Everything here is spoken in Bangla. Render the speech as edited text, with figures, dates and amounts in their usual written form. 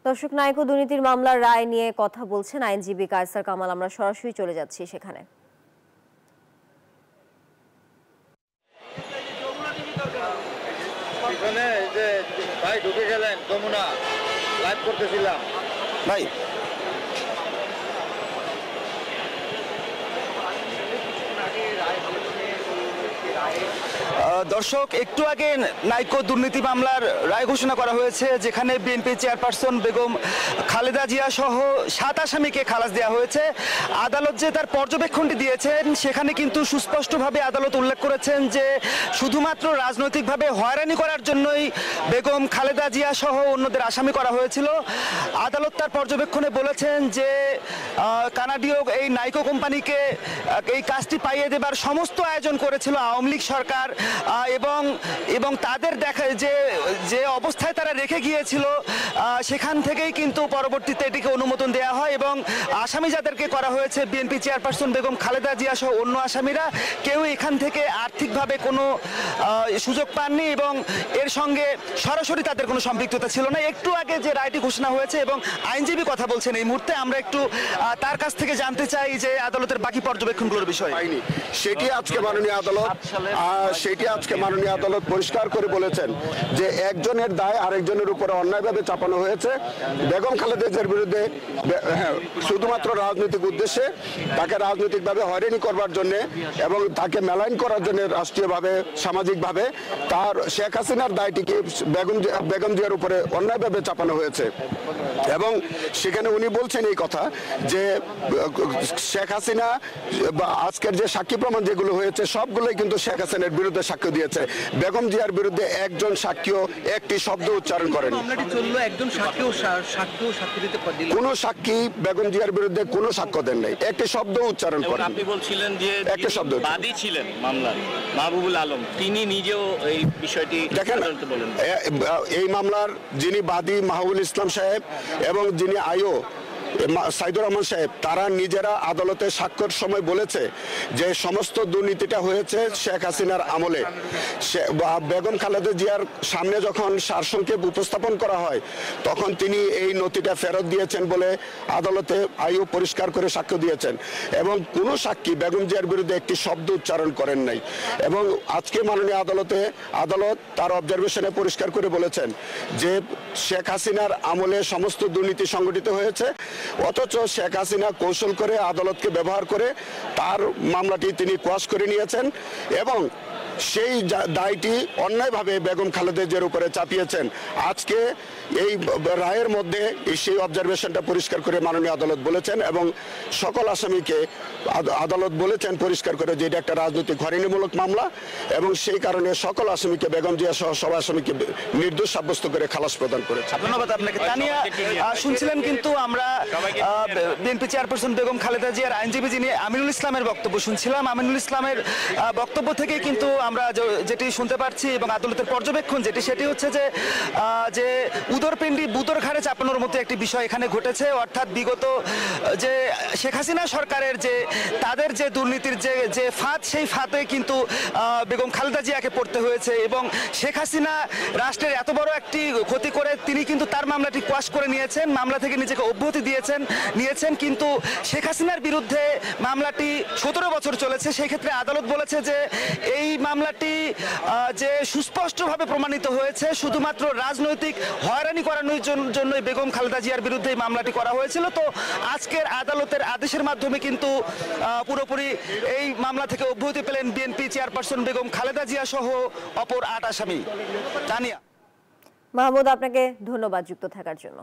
দর্শক, নাইকো দুর্নীতির মামলার রায় নিয়ে কথা বলছেন আইনজীবী কায়সার কামাল। আমরা সরাসরি চলে যাচ্ছি সেখানে। ভাই ঢুকে গেলেন যমুনা, লাইভ করতেছিলাম ভাই। দর্শক, একটু আগে নাইকো দুর্নীতি মামলার রায় ঘোষণা করা হয়েছে, যেখানে বিএনপি চেয়ারপারসন বেগম খালেদা জিয়া সহ 7 আসামিকে খালাস দেওয়া হয়েছে। আদালত যে তার পর্যবেক্ষণটি দিয়েছেন, সেখানে কিন্তু সুস্পষ্টভাবে আদালত উল্লেখ করেছেন যে শুধুমাত্র রাজনৈতিকভাবে হয়রানি করার জন্যই বেগম খালেদা জিয়া সহ অন্যদের আসামি করা হয়েছিল। আদালত তার পর্যবেক্ষণে বলেছেন যে কানাডীয় এই নাইকো কোম্পানিকে এই কাজটি পাইয়ে দেবার সমস্ত আয়োজন করেছিল আওয়ামী লীগ সরকার, এবং তাদের দেখা যে অবস্থায় তারা রেখে গিয়েছিল সেখান থেকেই কিন্তু পরবর্তীতে এটিকে অনুমোদন দেওয়া হয়। এবং আসামি যাদেরকে করা হয়েছে, বিএনপি চেয়ারপারসন বেগম খালেদা জিয়া সহ অন্য আসামিরা, কেউ এখান থেকে আর্থিকভাবে কোনো সুযোগ পাননি এবং এর সঙ্গে সরাসরি তাদের কোনো সম্পৃক্ততা ছিল না। একটু আগে যে রায়টি ঘোষণা হয়েছে এবং আইনজীবী কথা বলছেন এই মুহূর্তে, আমরা একটু তার কাছ থেকে জানতে চাই যে আদালতের বাকি পর্যবেক্ষণগুলোর বিষয়ে। সেটি আজকে মাননীয় আদালত পরিষ্কার করে বলেছেন যে একজনের দায় আরেকজনের উপরে অন্যায়ভাবে চাপানো হয়েছে। বেগম খালেদা জিয়ার বিরুদ্ধে শুধুমাত্র রাজনৈতিক উদ্দেশ্যে তাকে রাজনৈতিকভাবে হয়রানি করবার জন্য এবং তাকে মেলাইন করার জন্য রাষ্ট্রীয়ভাবে সামাজিকভাবে তার শেখ হাসিনার দায়টিকে বেগম জিয়ার উপরে অন্যায়ভাবে চাপানো হয়েছে। এবং সেখানে উনি বলছেন এই কথা যে শেখ হাসিনা বা আজকের যে সাক্ষী প্রমাণ যেগুলো হয়েছে সবগুলোই কিন্তু শেখ হাসিনার বিরুদ্ধে সাক্ষ্য দিয়েছে। বেগম জিয়ার বিরুদ্ধে একজন সাক্ষীও একটি শব্দ উচ্চারণ করেন। কোন সাক্ষী বেগম জিয়ার বিরুদ্ধে কোনো সাক্ষ্য দেন নাই, একটি শব্দ উচ্চারণ করেন। আপনি বলছিলেন যে একটা শব্দ বাদী ছিলেন মামলার মাহবুবুল আলম, তিনি নিজেও এই বিষয়টি দেখেন, এই মামলার যিনি বাদী মাহবুবুল ইসলাম সাহেব এবং যিনি আইও সাইদুর রহমান সাহেব, তারা নিজেরা আদালতে সাক্ষ্যের সময় বলেছে যে সমস্ত দুর্নীতিটা হয়েছে শেখ হাসিনার আমলে। বেগম খালেদা জিয়ার সামনে যখন সারসংক্ষেপ উপস্থাপন করা হয় তখন তিনি এই নথিটা ফেরত দিয়েছেন বলে আদালতে আইও পরিষ্কার করে সাক্ষ্য দিয়েছেন এবং কোনো সাক্ষী বেগম জিয়ার বিরুদ্ধে একটি শব্দ উচ্চারণ করেন নাই। এবং আজকে মাননীয় আদালত তার অবজারভেশনে পরিষ্কার করে বলেছেন যে শেখ হাসিনার আমলে সমস্ত দুর্নীতি সংগঠিত হয়েছে, অথচ শেখ হাসিনা কৌশল করে আদালতকে ব্যবহার করে তার মামলাটি তিনি কোয়াশ করে নিয়েছেন এবং সেই দায়টি অন্যায়ভাবে বেগম খালেদা জিয়ার উপরে চাপিয়েছেন। আজকে এই রায়ের মধ্যে সেই অবজারভেশনটা পরিষ্কার করে মাননীয় আদালত বলেছেন এবং সকল আসামিকে আদালত বলেছেন পরিষ্কার করে যে এটা একটা রাজনৈতিক হয়রানিমূলক মামলা এবং সেই কারণে সকল আসামিকে, বেগম জিয়া সহ সব আসামিকে নির্দোষ সাব্যস্ত করে খালাস প্রদান করেছে। ধন্যবাদ আপনাকে। তানিয়া, শুনছিলেন কিন্তু আমরা বিএনপি চেয়ারপারসন বেগম খালেদা জিয়ার আইনজীবী যিনি আমিনুল ইসলামের বক্তব্য শুনছিলাম। আমিনুল ইসলামের বক্তব্য থেকে কিন্তু আমরা যেটি শুনতে পারছি এবং আদালতের পর্যবেক্ষণ সেটি হচ্ছে যে উদরপিণ্ডি বুদর ঘাড়ে চাপানোর মতো একটি বিষয় এখানে ঘটেছে। অর্থাৎ বিগত যে শেখ হাসিনা সরকারের তাদের যে দুর্নীতির যে ফাঁদ, সেই ফাঁদে কিন্তু বেগম খালেদা জিয়াকে পড়তে হয়েছে এবং শেখ হাসিনা রাষ্ট্রের এত বড় একটি ক্ষতি করে তিনি কিন্তু তার মামলাটি কোয়াশ করে নিয়েছেন, মামলা থেকে নিজেকে অব্যাহতি নিয়েছেন। কিন্তু শেখ হাসিনার বিরুদ্ধে মামলাটি 17 বছর চলেছে। সেই ক্ষেত্রে আদালত বলেছে যে এই মামলাটি যে সুস্পষ্টভাবে প্রমাণিত হয়েছে শুধুমাত্র রাজনৈতিক হয়রানি করানোর জন্যই বেগম খালেদা জিয়ার বিরুদ্ধে এই মামলাটি করা হয়েছিল। তো আজকের আদালতের আদেশের মাধ্যমে কিন্তু পুরোপুরি এই মামলা থেকে অব্যাহতি পেলেন বিএনপি চেয়ারপারসন বেগম খালেদা জিয়া সহ অপর 8 আসামি। তানিয়া, মাহমুদ, আপনাকে ধন্যবাদ যুক্ত থাকার জন্য।